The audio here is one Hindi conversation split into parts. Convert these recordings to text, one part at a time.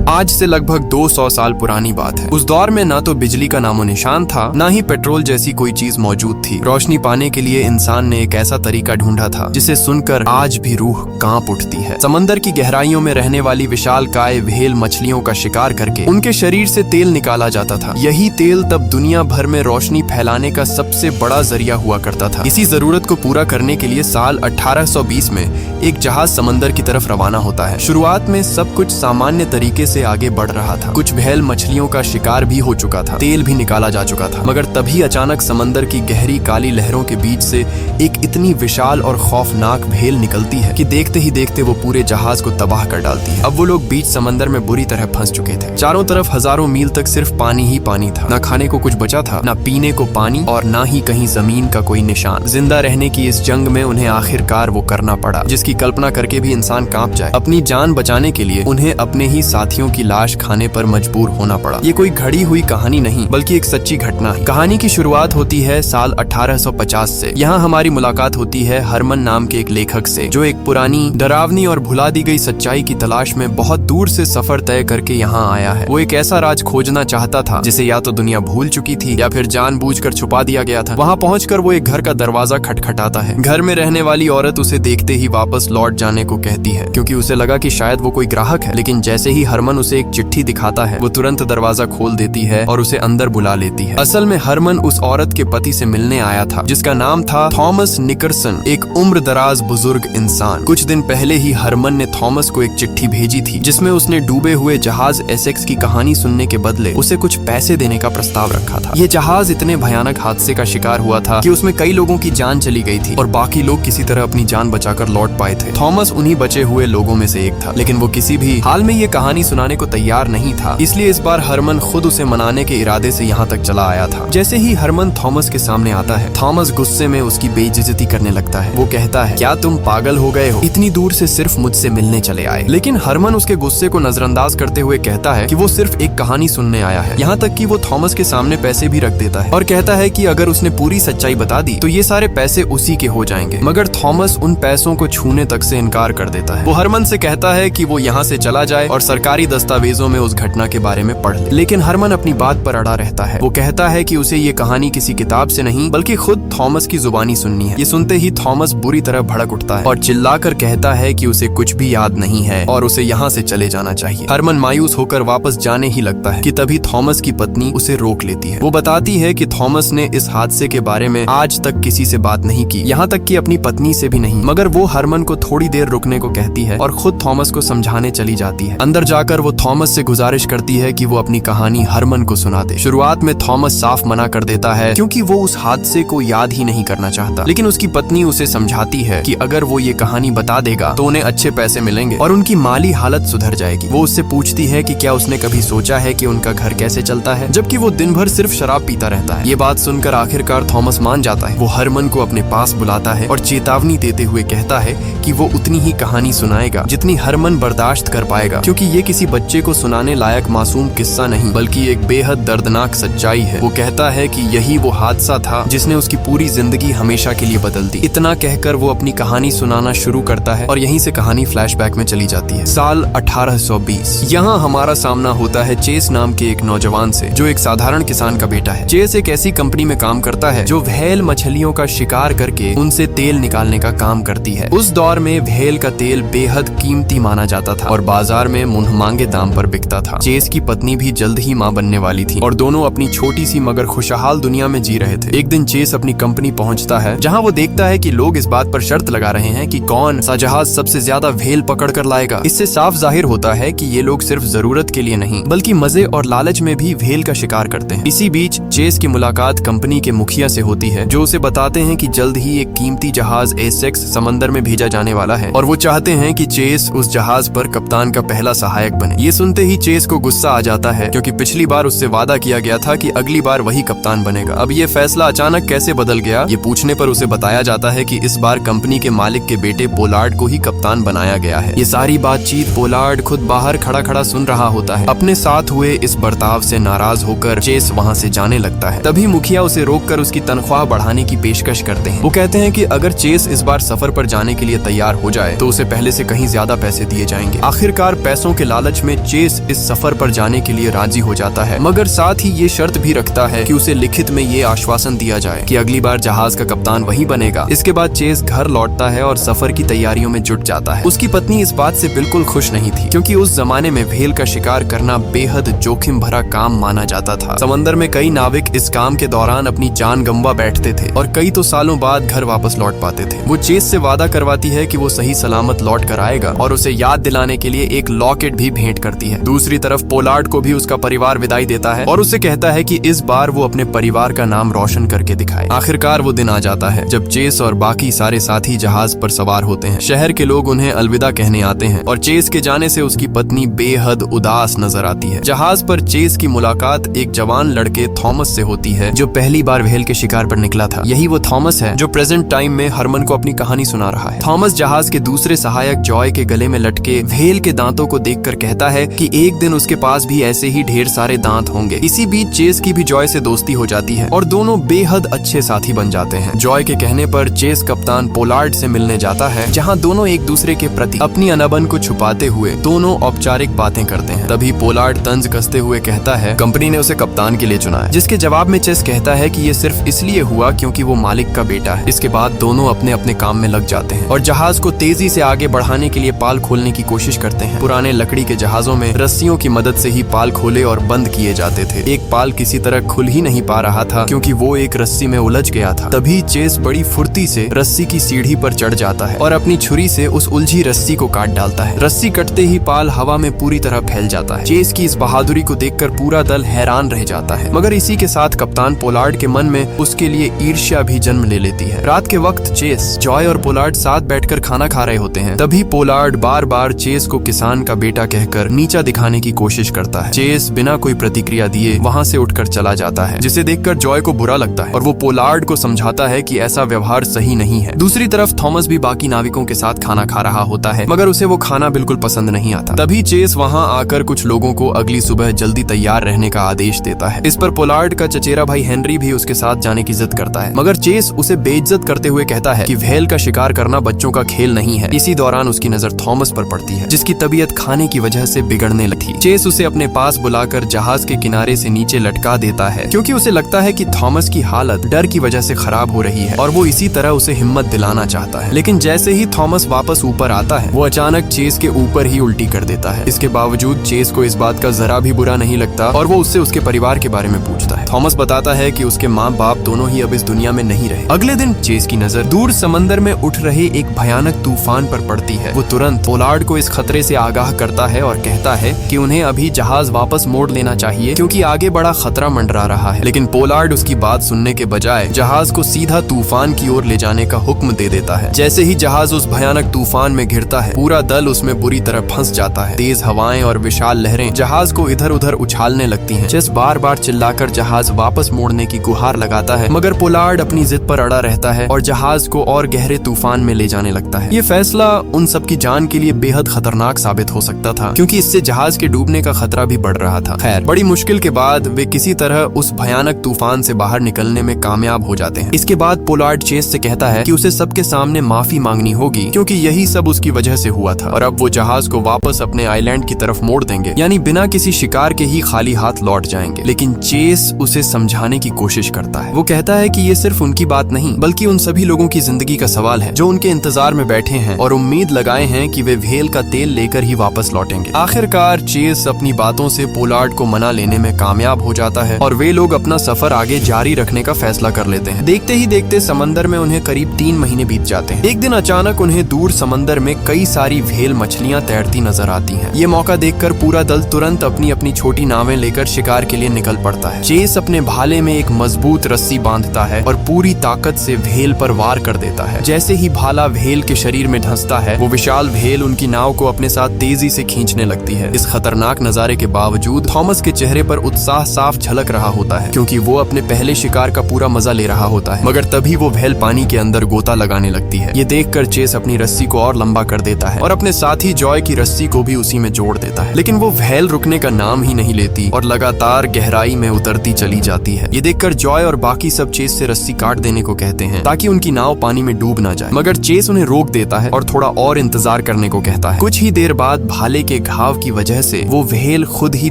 आज से लगभग 200 साल पुरानी बात है। उस दौर में ना तो बिजली का नामो निशान था, ना ही पेट्रोल जैसी कोई चीज मौजूद थी। रोशनी पाने के लिए इंसान ने एक ऐसा तरीका ढूंढा था जिसे सुनकर आज भी रूह कांप उठती है। समंदर की गहराइयों में रहने वाली विशालकाय व्हेल मछलियों का शिकार करके उनके शरीर से तेल निकाला जाता था। यही तेल तब दुनिया भर में रोशनी फैलाने का सबसे बड़ा जरिया हुआ करता था। इसी जरूरत को पूरा करने के लिए साल 1820 में एक जहाज समंदर की तरफ रवाना होता है। शुरुआत में सब कुछ सामान्य तरीके से आगे बढ़ रहा था। कुछ व्हेल मछलियों का शिकार भी हो चुका था, तेल भी निकाला जा चुका था, मगर तभी अचानक समंदर की गहरी काली लहरों के बीच से एक इतनी विशाल और खौफनाक व्हेल निकलती है कि देखते ही देखते वो पूरे जहाज को तबाह कर डालती है। अब वो लोग बीच समंदर में बुरी तरह फंस चुके थे। चारों तरफ हजारों मील तक सिर्फ पानी ही पानी था। न खाने को कुछ बचा था, न पीने को पानी, और न ही कहीं जमीन का कोई निशान। जिंदा रहने की इस जंग में उन्हें आखिरकार वो करना पड़ा जिसकी कल्पना करके भी इंसान कांप जाए। अपनी जान बचाने के लिए उन्हें अपने ही साथियों की लाश खाने पर मजबूर होना पड़ा। ये कोई घड़ी हुई कहानी नहीं, बल्कि एक सच्ची घटना है। कहानी की शुरुआत होती है साल 1850 से। यहाँ हमारी मुलाकात होती है हरमन नाम के एक लेखक से, जो एक पुरानी, डरावनी और भुला दी गई सच्चाई की तलाश में बहुत दूर से सफर तय करके यहाँ आया है। वो एक ऐसा राज खोजना चाहता था जिसे या तो दुनिया भूल चुकी थी या फिर जानबूझकर छुपा दिया गया था। वहाँ पहुंचकर वो एक घर का दरवाजा खटखटाता है। घर में रहने वाली औरत उसे देखते ही वापस लौट जाने को कहती है, क्योंकि उसे लगा कि शायद वो कोई ग्राहक है। लेकिन जैसे ही हरमन उसे एक चिट्ठी दिखाता है, वो तुरंत दरवाजा खोल देती है और उसे अंदर बुला लेती है। असल में हरमन उस औरत के पति से मिलने आया था, जिसका नाम था थॉमस निकरसन, एक उम्र दराज बुजुर्ग इंसान। कुछ दिन पहले ही हरमन ने थॉमस को एक चिट्ठी भेजी थी, जिसमें उसने डूबे हुए जहाज एसेक्स की कहानी सुनने के बदले उसे कुछ पैसे देने का प्रस्ताव रखा था। ये जहाज इतने भयानक हादसे का शिकार हुआ था कि उसमें कई लोगों की जान चली गई थी और बाकी लोग किसी तरह अपनी जान बचाकर लौट पाए थे। थॉमस उन्हीं बचे हुए लोगों में से एक था, लेकिन वो किसी भी हाल में ये कहानी सुनाने को तैयार नहीं था। इसलिए इस बार हरमन खुद उसे मनाने के इरादे से यहाँ तक चला आया था। जैसे ही हरमन थॉमस के सामने आता है, थॉमस गुस्से में उसकी बेइज्जती करने लगता है। वो कहता है, क्या तुम पागल हो गए हो? इतनी दूर से सिर्फ मुझसे मिलने चले आए। लेकिन हरमन उसके गुस्से को नजरअंदाज करते हुए कहता है कि वो सिर्फ एक कहानी सुनने आया है। यहाँ तक कि वो थॉमस के सामने पैसे भी रख देता है और कहता है कि अगर उसने पूरी सच्चाई बता दी तो ये सारे पैसे उसी के हो जाएंगे। मगर थॉमस उन पैसों को छूने तक से इनकार कर देता है। वो हरमन से कहता है कि वो यहाँ से चला जाए और सरकारी दस्तावेजों में उस घटना के बारे में पढ़ ले। लेकिन हरमन अपनी बात पर अड़ा रहता है। वो कहता है कि उसे ये कहानी किसी किताब से नहीं, बल्कि खुद थॉमस की जुबानी सुननी है। ये सुनते ही थॉमस बुरी तरह भड़क उठता है और चिल्लाकर कहता है कि उसे कुछ भी याद नहीं है और उसे यहाँ से चले जाना चाहिए। हरमन मायूस होकर वापस जाने ही लगता है कि तभी थॉमस की पत्नी उसे रोक लेती है। वो बताती है कि थॉमस ने इस हादसे के बारे में आज तक किसी से बात नहीं की, यहाँ तक कि अपनी पत्नी से भी नहीं। मगर वो हरमन को थोड़ी देर रुकने को कहती है और खुद थॉमस को समझाने चली जाती है। अंदर जाकर वो थॉमस से गुजारिश करती है कि वो अपनी कहानी हरमन को सुना दे। शुरुआत में थॉमस साफ मना कर देता है, क्योंकि वो उस हादसे को याद ही नहीं करना चाहता। लेकिन उसकी पत्नी उसे समझाती है कि अगर वो ये कहानी बता देगा तो उन्हें अच्छे पैसे मिलेंगे और उनकी माली हालत सुधर जाएगी। वो उससे पूछती है कि क्या उसने कभी सोचा है कि उनका घर कैसे चलता है, जबकि वो दिन भर सिर्फ शराब पीता रहता है। ये बात सुनकर आखिरकार थॉमस मान जाता है। वो हरमन को अपने पास बुलाता है और चेतावनी देते हुए कहता है कि वो उतनी ही कहानी सुनाएगा जितनी हरमन बर्दाश्त कर पाएगा, क्योंकि ये किसी बच्चे को सुनाने लायक मासूम किस्सा नहीं, बल्कि एक बेहद दर्दनाक सच्चाई है। वो कहता है कि यही वो हादसा था जिसने उसकी पूरी जिंदगी हमेशा के लिए बदल दी। इतना कहकर वो अपनी कहानी सुनाना शुरू करता है और यहीं से कहानी फ्लैशबैक में चली जाती है। साल 1820। यहाँ हमारा सामना होता है चेस नाम के एक नौजवान से, जो एक साधारण किसान का बेटा है। चेस एक ऐसी कंपनी में काम करता है जो व्हेल मछलियों का शिकार करके उनसे तेल निकालने का काम करती है। उस दौर में व्हेल का तेल बेहद कीमती माना जाता था और बाजार में मुंहमांगे दाम पर बिकता था। चेस की पत्नी भी जल्द ही मां बनने वाली थी और दोनों अपनी छोटी सी मगर खुशहाल दुनिया में जी रहे थे। एक दिन चेस अपनी कंपनी पहुंचता है, जहां वो देखता है कि लोग इस बात पर शर्त लगा रहे हैं कि कौन सा जहाज सबसे ज्यादा व्हेल पकड़ कर लाएगा। इससे साफ जाहिर होता है कि ये लोग सिर्फ जरूरत के लिए नहीं, बल्कि मजे और लालच में भी व्हेल का शिकार करते हैं। इसी बीच चेस की मुलाकात कंपनी के मुखिया से होती है, जो उसे बताते हैं कि जल्द ही एक कीमती जहाज एसेक्स समंदर में भेजा जाने वाला है और वो चाहते हैं कि चेस उस जहाज पर कप्तान का पहला सहायक बने। ये सुनते ही चेस को गुस्सा आ जाता है, क्योंकि पिछली बार उससे वादा किया गया था कि अगली बार वही कप्तान बनेगा। अब ये फैसला अचानक कैसे बदल गया, ये पूछने पर उसे बताया जाता है कि इस बार कंपनी के मालिक के बेटे पोलार्ड को ही कप्तान बनाया गया है। ये सारी बातचीत पोलार्ड खुद बाहर खड़ा खड़ा सुन रहा होता है। अपने साथ हुए इस बर्ताव से नाराज होकर चेस वहाँ से जाने लगता है। तभी मुखिया उसे रोककर उसकी तनख्वाह बढ़ाने की पेशकश करते हैं। वो कहते हैं कि अगर चेस इस बार सफर पर जाने के लिए तैयार हो जाए तो उसे पहले से कहीं ज्यादा पैसे दिए जाएंगे। आखिरकार पैसों के लालच लालच में चेस इस सफर पर जाने के लिए राजी हो जाता है, मगर साथ ही ये शर्त भी रखता है कि उसे लिखित में ये आश्वासन दिया जाए कि अगली बार जहाज का कप्तान वही बनेगा। इसके बाद चेस घर लौटता है और सफर की तैयारियों में जुट जाता है। उसकी पत्नी इस बात से बिल्कुल खुश नहीं थी, क्योंकि उस जमाने में व्हेल का शिकार करना बेहद जोखिम भरा काम माना जाता था। समंदर में कई नाविक इस काम के दौरान अपनी जान गंवा बैठते थे और कई तो सालों बाद घर वापस लौट पाते थे। वो चेस से वादा करवाती है कि वो सही सलामत लौट कर आएगा और उसे याद दिलाने के लिए एक लॉकेट भी भेंट करती है। दूसरी तरफ पोलार्ड को भी उसका परिवार विदाई देता है और उसे कहता है कि इस बार वो अपने परिवार का नाम रोशन करके दिखाए। आखिरकार वो दिन आ जाता है जब चेस और बाकी सारे साथी जहाज पर सवार होते हैं। शहर के लोग उन्हें अलविदा कहने आते हैं और चेस के जाने से उसकी पत्नी बेहद उदास नजर आती है। जहाज पर चेस की मुलाकात एक जवान लड़के थॉमस से होती है, जो पहली बार व्हेल के शिकार पर निकला था। यही वो थॉमस है जो प्रेजेंट टाइम में हरमन को अपनी कहानी सुना रहा है। थॉमस जहाज के दूसरे सहायक जॉय के गले में लटके व्हेल के दांतों को देखकर कहता है कि एक दिन उसके पास भी ऐसे ही ढेर सारे दांत होंगे। इसी बीच चेस की भी जॉय से दोस्ती हो जाती है और दोनों बेहद अच्छे साथी बन जाते हैं। जॉय के कहने पर चेस कप्तान पोलार्ड से मिलने जाता है, जहां दोनों एक दूसरे के प्रति अपनी अनबन को छुपाते हुए दोनों औपचारिक बातें करते हैं। तभी पोलार्ड तंज कसते हुए कहता है कंपनी ने उसे कप्तान के लिए चुना है, जिसके जवाब में चेस कहता है कि ये सिर्फ इसलिए हुआ क्योंकि वो मालिक का बेटा है। इसके बाद दोनों अपने अपने काम में लग जाते हैं और जहाज को तेजी से आगे बढ़ाने के लिए पाल खोलने की कोशिश करते हैं। पुराने लकड़ी के जहाजों में रस्सियों की मदद से ही पाल खोले और बंद किए जाते थे। एक पाल किसी तरह खुल ही नहीं पा रहा था क्योंकि वो एक रस्सी में उलझ गया था। तभी चेस बड़ी फुर्ती से रस्सी की सीढ़ी पर चढ़ जाता है और अपनी छुरी से उस उलझी रस्सी को काट डालता है। रस्सी कटते ही पाल हवा में पूरी तरह फैल जाता है। चेस की इस बहादुरी को देखकर पूरा दल हैरान रह जाता है, मगर इसी के साथ कप्तान पोलार्ड के मन में उसके लिए ईर्ष्या भी जन्म ले लेती है। रात के वक्त चेस, जॉय और पोलार्ड साथ बैठकर खाना खा रहे होते हैं। तभी पोलार्ड बार बार चेस को किसान का बेटा कहकर नीचा दिखाने की कोशिश करता है। चेस बिना कोई प्रतिक्रिया दिए वहां से उठकर चला जाता है, जिसे देखकर जॉय को बुरा लगता है और वो पोलार्ड को समझाता है कि ऐसा व्यवहार सही नहीं है। दूसरी तरफ थॉमस भी बाकी नाविकों के साथ खाना खा रहा होता है, मगर उसे वो खाना बिल्कुल पसंद नहीं आता। तभी चेस वहां आकर कुछ लोगों को अगली सुबह जल्दी तैयार रहने का आदेश देता है। इस पर पोलार्ड का चचेरा भाई हेनरी भी उसके साथ जाने की जिद करता है, मगर चेस उसे बेइज्जत करते हुए कहता है कि व्हेल का शिकार करना बच्चों का खेल नहीं है। इसी दौरान उसकी नजर थॉमस पर पड़ती है, जिसकी तबीयत खाने की वजह से बिगड़ने लगी। चेस उसे अपने पास बुलाकर जहाज के किनारे से नीचे लटका देता है, क्योंकि उसे लगता है कि थॉमस की हालत डर की वजह से खराब हो रही है और वो इसी तरह उसे हिम्मत दिलाना चाहता है। लेकिन जैसे ही थॉमस वापस ऊपर आता है, वो अचानक चेस के ऊपर ही उल्टी कर देता है। इसके बावजूद चेस को इस बात का जरा भी बुरा नहीं लगता और वो उससे उसके परिवार के बारे में पूछता है। थॉमस बताता है कि उसके माँ बाप दोनों ही अब इस दुनिया में नहीं रहे। अगले दिन चेस की नजर दूर समंदर में उठ रहे एक भयानक तूफान पर पड़ती है। वो तुरंत पोलार्ड को इस खतरे से आगाह करता है और कहता है कि उन्हें अभी जहाज वापस मोड़ लेना चाहिए, क्योंकि आगे बड़ा खतरा मंडरा रहा है। लेकिन पोलार्ड उसकी बात सुनने के बजाय जहाज को सीधा तूफान की ओर ले जाने का हुक्म दे देता है। जैसे ही जहाज उस भयानक तूफान में घिरता है, पूरा दल उसमें बुरी तरह फंस जाता है। तेज हवाएं और विशाल लहरें जहाज को इधर उधर उछालने लगती हैं। चेस बार बार चिल्लाकर जहाज वापस मोड़ने की गुहार लगाता है, मगर पोलार्ड अपनी जिद पर अड़ा रहता है और जहाज को और गहरे तूफान में ले जाने लगता है। ये फैसला उन सबकी जान के लिए बेहद खतरनाक साबित हो सकता था, क्योंकि इससे जहाज के डूबने का खतरा भी बढ़ रहा था। खैर, बड़ी मुश्किल के बाद वे किसी तरह उस भयानक तूफान से बाहर निकलने में कामयाब हो जाते हैं। इसके बाद पोलार्ड चेस से कहता है कि उसे सबके सामने माफी मांगनी होगी, क्योंकि यही सब उसकी वजह से हुआ था और अब वो जहाज को वापस अपने आइलैंड की तरफ मोड़ देंगे, यानी बिना किसी शिकार के ही खाली हाथ लौट जाएंगे। लेकिन चेस उसे समझाने की कोशिश करता है। वो कहता है कि ये सिर्फ उनकी बात नहीं, बल्कि उन सभी लोगों की जिंदगी का सवाल है जो उनके इंतजार में बैठे हैं और उम्मीद लगाए हैं कि वे व्हेल का तेल लेकर ही वापस लौटेंगे। आखिरकार चेस अपनी बातों से पोलार्ड को मना लेने में कामयाब हो जाता है और वे लोग अपना सफर आगे जारी रखने का फैसला कर लेते हैं। देखते ही देखते समंदर में उन्हें करीब 3 महीने बीत जाते हैं। एक दिन अचानक उन्हें दूर समंदर में कई सारी व्हेल मछलियां तैरती नजर आती हैं। ये मौका देखकर पूरा दल तुरंत अपनी अपनी छोटी नावें लेकर शिकार के लिए निकल पड़ता है। चेस अपने भाले में एक मजबूत रस्सी बांधता है और पूरी ताकत से व्हेल पर वार कर देता है। जैसे ही भाला व्हेल के शरीर में धंसता है, वो विशाल व्हेल उनकी नाव को अपने साथ तेजी से खींचने लगती है। इस खतरनाक नजारे के बावजूद थॉमस के चेहरे पर उत्साह साफ झलक रहा होता है, क्योंकि वो अपने पहले शिकार का पूरा मजा ले रहा होता है। मगर तभी वो व्हेल पानी के अंदर गोता लगाने लगती है। ये देखकर चेस अपनी रस्सी को और लंबा कर देता है और अपने साथी जॉय की रस्सी को भी उसी में जोड़ देता है। लेकिन वो व्हेल रुकने का नाम ही नहीं लेती और लगातार गहराई में उतरती चली चली जाती है। ये देखकर जॉय और बाकी सब चेस से रस्सी काट देने को कहते हैं ताकि उनकी नाव पानी में डूब ना जाए, मगर चेस उन्हें रोक देता है और थोड़ा और इंतजार करने को कहता है। कुछ ही देर बाद भाले के घाव की वजह से वो व्हेल खुद ही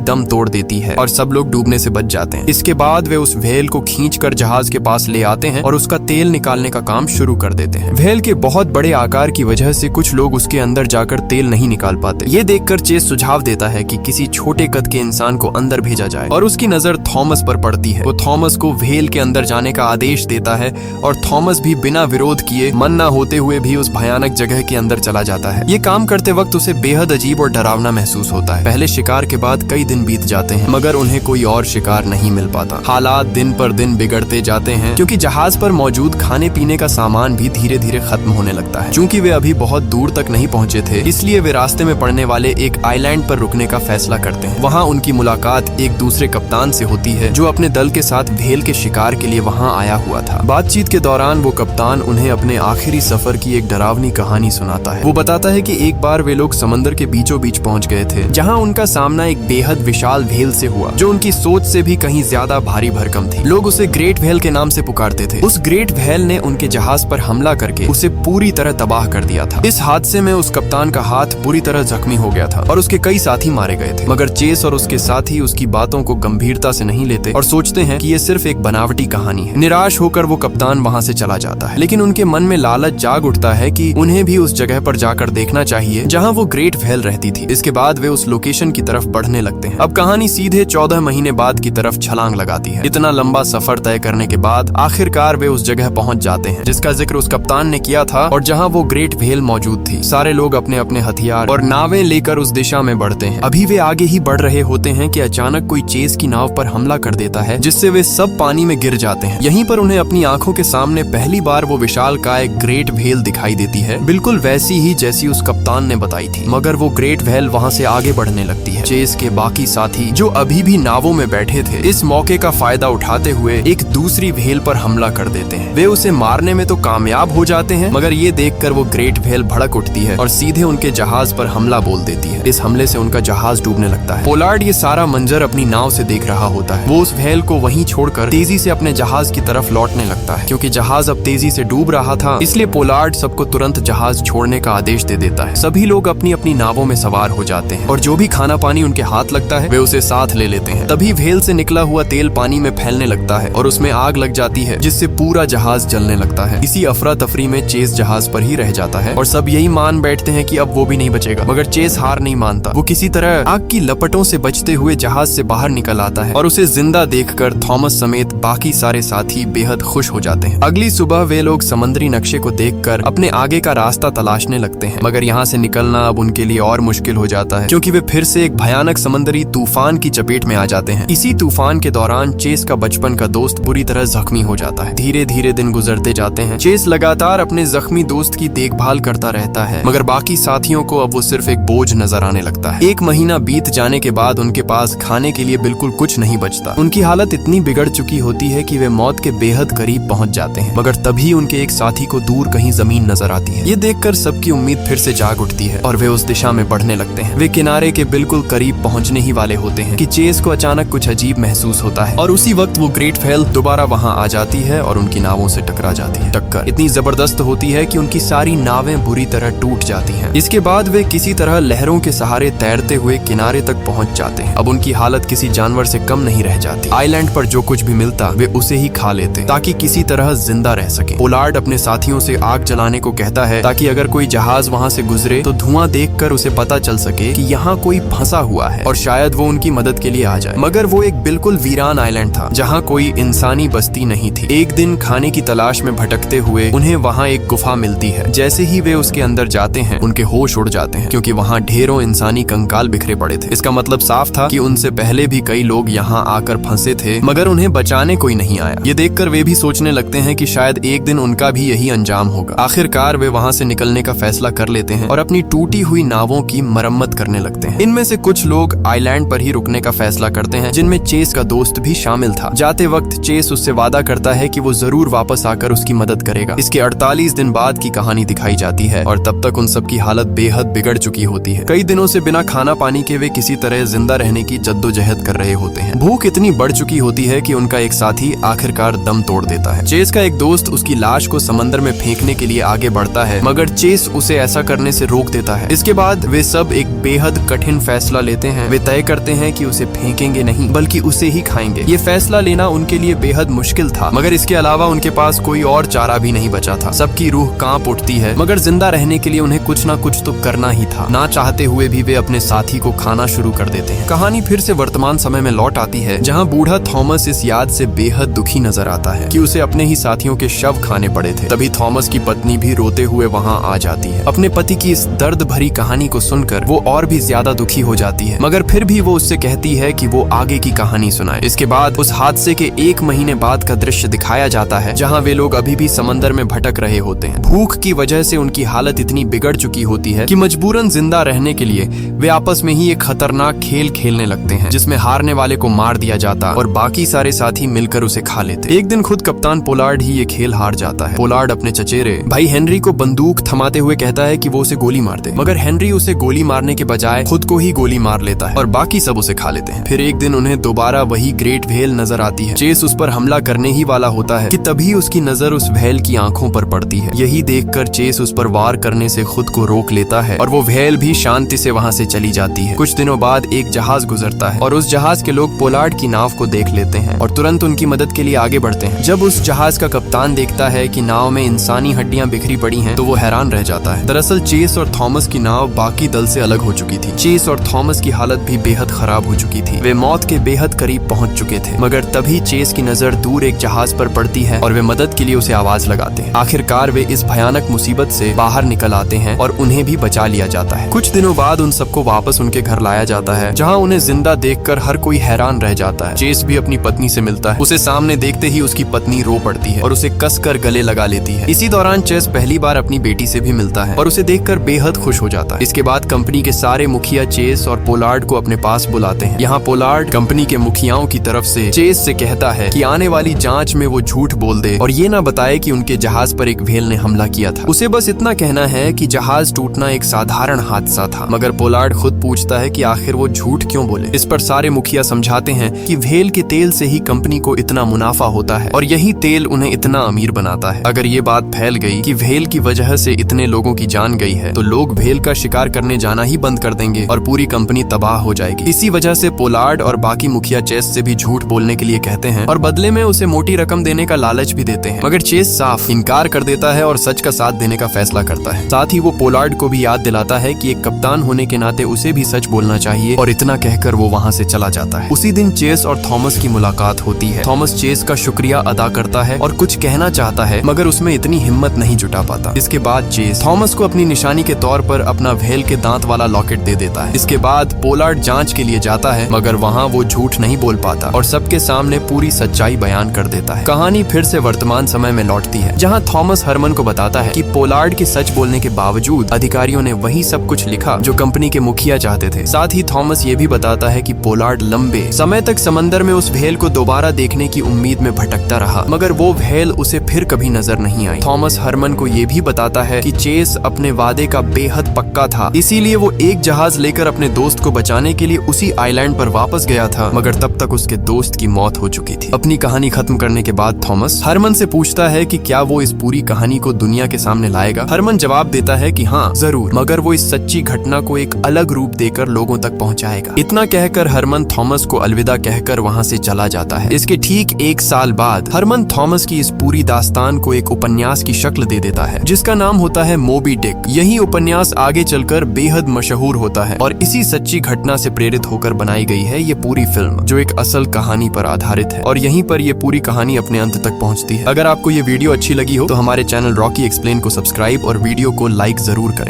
दम तोड़ देती है और सब लोग डूबने से बच जाते हैं। इसके बाद वे उस व्हेल को खींचकर जहाज के पास ले आते हैं और उसका तेल निकालने का काम शुरू कर देते हैं। व्हेल के बहुत बड़े आकार की वजह से कुछ लोग उसके अंदर जाकर तेल नहीं निकाल पाते। ये देखकर चेस सुझाव देता है कि किसी छोटे कद के इंसान को अंदर भेजा जाए और उसकी नजर थॉमस पर पड़ती है। वो थॉमस को व्हेल के अंदर जाने का आदेश देता है और थॉमस भी बिना विरोध किए, मन न होते हुए भी उस भयानक जगह के अंदर चला जाता है। ये काम करते वक्त उसे बेहद अजीब और डरावना महसूस होता है। पहले शिकार के बाद कई दिन बीत जाते हैं मगर उन्हें कोई और शिकार नहीं मिल पाता। हालात दिन पर दिन बिगड़ते जाते हैं क्योंकि जहाज पर मौजूद खाने पीने का सामान भी धीरे धीरे खत्म होने लगता है। चूंकि वे अभी बहुत दूर तक नहीं पहुंचे थे, इसलिए वे रास्ते में पड़ने वाले एक आइलैंड पर रुकने का फैसला करते हैं। वहाँ उनकी मुलाकात एक दूसरे कप्तान से होती है जो अपने दल के साथ व्हेल के शिकार के लिए वहाँ आया हुआ था। बातचीत के दौरान वो कप्तान उन्हें अपने आखिरी सफर की एक डरावनी कहानी सुनाता है। वो बताता है कि एक बार वे लोग समंदर के बीचों बीच पहुंच गए थे जहां उनका सामना एक बेहद विशाल व्हेल से हुआ जो उनकी सोच से भी कहीं ज्यादा भारी भरकम थी। लोग उसे ग्रेट व्हेल के नाम से पुकारते थे। उस ग्रेट व्हेल ने उनके जहाज पर हमला करके उसे पूरी तरह तबाह कर दिया था। इस हादसे में उस कप्तान का हाथ बुरी तरह जख्मी हो गया था और उसके कई साथी मारे गए थे, मगर चेस और उसके साथी उसकी बातों को गंभीरता से नहीं लेते और सोचते हैं कि ये सिर्फ एक बनावटी कहानी है। निराश होकर वो कप्तान वहाँ से चला जाता है, लेकिन उनके मन में लालच जाग उठता है कि उन्हें भी उस जगह पर जाकर देखना चाहिए जहाँ वो ग्रेट व्हेल रहती थी। इसके बाद वे उस लोकेशन की तरफ बढ़ने लगते हैं। अब कहानी सीधे 14 महीने बाद की तरफ छलांग लगाती है। इतना लंबा सफर तय करने के बाद आखिरकार वे उस जगह पहुंच जाते हैं जिसका जिक्र उस कप्तान ने किया था और जहां वो ग्रेट व्हेल मौजूद थी। सारे लोग अपने अपने हथियार और नावें लेकर उस दिशा में बढ़ते हैं। अभी वे आगे ही बढ़ रहे होते हैं कि अचानक कोई चेस की नाव पर हमला कर देता है जिससे वे सब पानी में गिर जाते हैं। यहीं पर उन्हें अपनी आंखों के सामने पहली बार वो विशालकाय ग्रेट व्हेल दिखाई देती है, बिल्कुल वैसी ही जैसी उस कप्तान ने बताई थी। मगर वो ग्रेट व्हेल वहाँ से आगे बढ़ने लगती है। चेस के बाकी साथी जो अभी भी नावों में बैठे थे इस मौके का फायदा उठाते हुए एक दूसरी व्हेल पर हमला कर देते हैं। वे उसे मारने में तो कामयाब हो जाते हैं, मगर ये देखकर वो ग्रेट व्हेल भड़क उठती है और सीधे उनके जहाज पर हमला बोल देती है। इस हमले से उनका जहाज डूबने लगता है। पोलार्ड ये सारा मंजर अपनी नाव से देख रहा होता है। वो उस व्हेल को वहीं छोड़कर तेजी से अपने जहाज की तरफ लौटने लगता है। क्योंकि जहाज अब तेजी से डूब रहा था, इसलिए पोलार्ड सबको तुरंत जहाज छोड़ने का आदेश दे देता है। सभी लोग अपनी अपनी नावों में सवार हो जाते हैं और जो भी खाना पानी उनके हाथ लगता है वे उसे साथ ले लेते हैं। तभी व्हेल से निकला हुआ तेल पानी में फैलने लगता है और उसमें आग लग जाती है जिससे पूरा जहाज जलने लगता है। इसी अफरा तफरी में चेस जहाज पर ही रह जाता है और सब यही मान बैठते हैं कि अब वो भी नहीं बचेगा, मगर चेस हार नहीं मानता। वो किसी तरह आग की लपटों से बचते हुए जहाज से बाहर निकल आता है और उसे जिंदा देखकर थॉमस समेत बाकी सारे साथी बेहद खुश हो जाते हैं। अगली सुबह वे लोग समुद्री नक्शे को देखकर अपने आगे का रास्ता तलाशने लगते हैं, मगर यहाँ से निकलना अब उनके लिए और मुश्किल हो जाता है क्योंकि वे फिर से एक भयानक समुद्री तूफान की चपेट में आ जाते हैं। इसी तूफान के दौरान चेस का बचपन का दोस्त बुरी तरह जख्मी हो जाता है। धीरे धीरे दिन गुजरते जाते हैं। चेस लगातार अपने जख्मी दोस्त की देखभाल करता रहता है, मगर बाकी साथियों को अब वो सिर्फ एक बोझ नजर आने लगता है। एक महीना बीत जाने के बाद उनके पास खाने के लिए बिल्कुल कुछ नहीं बचता। उनकी हालत इतनी बिगड़ चुकी होती है कि वे मौत के बेहद करीब पहुंच जाते हैं, मगर तभी उनके एक साथी को दूर कहीं जमीन नजर आती है। ये देखकर सबकी उम्मीद फिर से जाग उठती है और वे उस दिशा में बढ़ने लगते हैं। वे किनारे के बिल्कुल करीब पहुंचने ही वाले होते हैं कि चेस को अचानक कुछ अजीब महसूस होता है और उसी वक्त वो ग्रेट व्हेल दोबारा वहां आ जाती है और उनकी नावों से टकरा जाती है। टक्कर इतनी जबरदस्त होती है कि उनकी सारी नावें बुरी तरह टूट जाती हैं। इसके बाद वे किसी तरह लहरों के सहारे तैरते हुए किनारे तक पहुंच जाते हैं। अब उनकी हालत किसी जानवर से कम नहीं रह जाती। आइलैंड पर जो कुछ भी मिलता वे उसे ही खा लेते ताकि किसी तरह जिंदा रह सके। पोलार्ड अपने साथियों से आग जलाने को कहता है ताकि अगर कोई जहाज वहाँ से गुजरे तो धुआं देखकर उसे पता चल सके कि यहाँ कोई फंसा हुआ है और शायद वो उनकी मदद के लिए आ जाए। मगर वो एक बिल्कुल वीरान आइलैंड था जहाँ कोई इंसानी बस्ती नहीं थी। एक दिन खाने की तलाश में भटकते हुए उन्हें वहाँ एक गुफा मिलती है। जैसे ही वे उसके अंदर जाते हैं उनके होश उड़ जाते हैं क्योंकि वहाँ ढेरों इंसानी कंकाल बिखरे पड़े थे। इसका मतलब साफ था कि उनसे पहले भी कई लोग यहाँ आकर फंसे थे, मगर उन्हें बचाने कोई नहीं आया। ये देखकर वे भी सोचने लगते हैं कि शायद एक दिन उनका भी यही अंजाम होगा। आखिरकार वे वहाँ से निकलने का फैसला कर लेते हैं और अपनी टूटी हुई नावों की मरम्मत करने लगते हैं। इनमें से कुछ लोग आइलैंड पर ही रुकने का फैसला करते हैं, जिनमें चेस का दोस्त भी शामिल था। जाते वक्त चेस उससे वादा करता है कि वो जरूर वापस आकर उसकी मदद करेगा। इसके 48 दिन बाद की कहानी दिखाई जाती है और तब तक उन सब की हालत बेहद बिगड़ चुकी होती है। कई दिनों से बिना खाना पानी के वे किसी तरह जिंदा रहने की जद्दोजहद कर रहे होते हैं। भूख इतनी बढ़ चुकी होती है कि उनका एक साथी आखिरकार दम तोड़ देता है। चेस का एक दोस्त उसकी लाश को समंदर में फेंकने के लिए आगे बढ़ता है, मगर चेस उसे ऐसा करने से रोक देता है। इसके बाद वे सब एक बेहद कठिन फैसला लेते हैं। वे तय करते हैं कि उसे फेंकेंगे नहीं बल्कि उसे ही खाएंगे। ये फैसला लेना उनके लिए बेहद मुश्किल था, मगर इसके अलावा उनके पास कोई और चारा भी नहीं बचा था। सबकी रूह कांप उठती है, मगर जिंदा रहने के लिए उन्हें कुछ ना कुछ तो करना ही था। ना चाहते हुए भी वे अपने साथी को खाना शुरू कर देते हैं। कहानी फिर से वर्तमान समय में लौट आती है, जहाँ बूढ़ा थॉमस इस याद से बेहद दुखी नजर आता है कि उसे अपने ही साथियों के शव खाने पड़े थे। तभी थॉमस की पत्नी भी रोते हुए वहाँ आ जाती है। अपने पति की इस दर्द भरी कहानी को सुनकर वो और भी ज्यादा दुखी हो जाती है, मगर फिर भी वो उससे कहती है कि वो आगे की कहानी सुनाए। इसके बाद उस हादसे के 1 महीने बाद का दृश्य दिखाया जाता है, जहाँ वे लोग अभी भी समंदर में भटक रहे होते हैं। भूख की वजह से उनकी हालत इतनी बिगड़ चुकी होती है कि मजबूरन जिंदा रहने के लिए वे आपस में ही एक खतरनाक खेल खेलने लगते हैं, जिसमें हारने वाले को मार दिया जाता और बाकी सारे साथी मिलकर उसे खा लेते। एक दिन खुद कप्तान पोलार्ड ही ये खेल हार जाता है। पोलार्ड अपने चचेरे भाई हेनरी को बंदूक थमाते हुए कहता है कि वो उसे गोली मार दे, मगर हेनरी उसे गोली मारने के बजाय खुद को ही गोली मार लेता है और बाकी सब उसे खा लेते हैं। फिर एक दिन उन्हें दोबारा वही ग्रेट व्हेल नजर आती है। चेस उस पर हमला करने ही वाला होता है कि तभी उसकी नजर उस व्हेल की आंखों पर पड़ती है। यही देखकर चेस उस पर वार करने से खुद को रोक लेता है और वो व्हेल भी शांति से वहाँ से चली जाती है। कुछ दिनों बाद एक जहाज गुजरता है और उस जहाज के लोग पोलार्ड की नाव को देख लेते हैं और तुरंत उनकी मदद के लिए आगे बढ़ते हैं। जब उस जहाज का कप्तान देखता है कि नाव में इंसानी हड्डियां बिखरी पड़ी हैं, तो वो हैरान रह जाता है। दरअसल चेस और थॉमस की नाव बाकी दल से अलग हो चुकी थी। चेस और थॉमस की हालत भी बेहद खराब हो चुकी थी। वे मौत के बेहद करीब पहुंच चुके थे, मगर तभी चेस की नजर दूर एक जहाज पर पड़ती है और वे मदद के लिए उसे आवाज लगाते हैं। आखिरकार वे इस भयानक मुसीबत से बाहर निकल आते हैं और उन्हें भी बचा लिया जाता है। कुछ दिनों बाद उन सबको वापस उनके घर लाया जाता है, जहाँ उन्हें जिंदा देखकर हर कोई हैरान रह जाता है। चेस भी अपनी पत्नी से मिलता है। उसे सामने देखते ही उसकी पत्नी रो पड़ती है और उसे कसकर गले लगा लेती है। इसी दौरान चेस पहली बार अपनी बेटी से भी मिलता है और उसे देखकर बेहद खुश हो जाता है। इसके बाद कंपनी के सारे मुखिया चेस और पोलार्ड को अपने पास बुलाते हैं। यहाँ पोलार्ड कंपनी के मुखियाओं की तरफ से चेस से कहता है कि आने वाली जांच में वो झूठ बोल दे और ये ना बताए कि उनके जहाज पर एक व्हेल ने हमला किया था। उसे बस इतना कहना है कि जहाज टूटना एक साधारण हादसा था। मगर पोलार्ड खुद पूछता है कि आखिर वो झूठ क्यों बोले। इस पर सारे मुखिया समझाते हैं कि व्हेल के तेल से ही कंपनी को इतना मुनाफा होता है और यही तेल उन्हें इतना अमीर बनाता है। अगर ये बात फैल गई कि व्हेल की वजह से इतने लोगों की जान गई है, तो लोग व्हेल का शिकार करने जाना ही बंद कर देंगे और पूरी कंपनी तबाह हो जाएगी। इसी वजह से पोलार्ड और बाकी मुखिया चेस से भी झूठ बोलने के लिए कहते हैं और बदले में उसे मोटी रकम देने का लालच भी देते हैं। मगर चेस साफ इनकार कर देता है और सच का साथ देने का फैसला करता है। साथ ही वो पोलार्ड को भी याद दिलाता है कि एक कप्तान होने के नाते उसे भी सच बोलना चाहिए और इतना कहकर वो वहाँ से चला जाता है। उसी दिन चेस और थॉमस की मुलाकात होती है। थॉमस चेस का शुक्रिया अदा करता है और कुछ कहना चाहता है, मगर उसमें इतनी हिम्मत नहीं जुटा पाता। इसके बाद चेस थॉमस को अपनी निशानी के तौर पर अपना व्हेल के दांत वाला लॉकेट दे देता है। इसके बाद पोलार्ड जांच के लिए जाता है, मगर वहाँ वो झूठ नहीं बोल पाता और सबके सामने पूरी सच्चाई बयान कर देता है। कहानी फिर से वर्तमान समय में लौटती है, जहाँ थॉमस हरमन को बताता है कि पोलार्ड के सच बोलने के बावजूद अधिकारियों ने वही सब कुछ लिखा जो कंपनी के मुखिया चाहते थे। साथ ही थॉमस ये भी बताता है कि पोलार्ड लंबे समय तक समंदर में उस व्हेल को दोबारा देखने की उम्मीद में भटकता रहा, मगर वो व्हेल उसे फिर कभी नजर नहीं आई। थॉमस हरमन को ये भी बताता है कि चेस अपने वादे का बेहद पक्का था, इसीलिए वो एक जहाज लेकर अपने दोस्त को बचाने के लिए उसी आइलैंड पर वापस गया था, मगर तब तक उसके दोस्त की मौत हो चुकी थी। अपनी कहानी खत्म करने के बाद थॉमस हरमन से पूछता है कि क्या वो इस पूरी कहानी को दुनिया के सामने लाएगा। हरमन जवाब देता है कि हाँ जरूर, मगर वो इस सच्ची घटना को एक अलग रूप देकर लोगों तक पहुंचाएगा। इतना कहकर हरमन थॉमस को अलविदा कहकर वहाँ से चला जाता है। इसके ठीक 1 साल बाद हरमन थॉमस की इस पूरी दास्तान को एक उपन्यास की शक्ल दे देता है, जिसका नाम होता है मोबी डिक। यही उपन्यास आगे चलकर बेहद मशहूर होता है और इसी सच्ची घटना से प्रेरित होकर बनाई गई है ये पूरी फिल्म, जो एक असल कहानी पर आधारित है। और यहीं पर ये पूरी कहानी अपने अंत तक पहुंचती है। अगर आपको ये वीडियो अच्छी लगी हो तो हमारे चैनल रॉकी एक्सप्लेन को सब्सक्राइब और वीडियो को लाइक जरूर करें।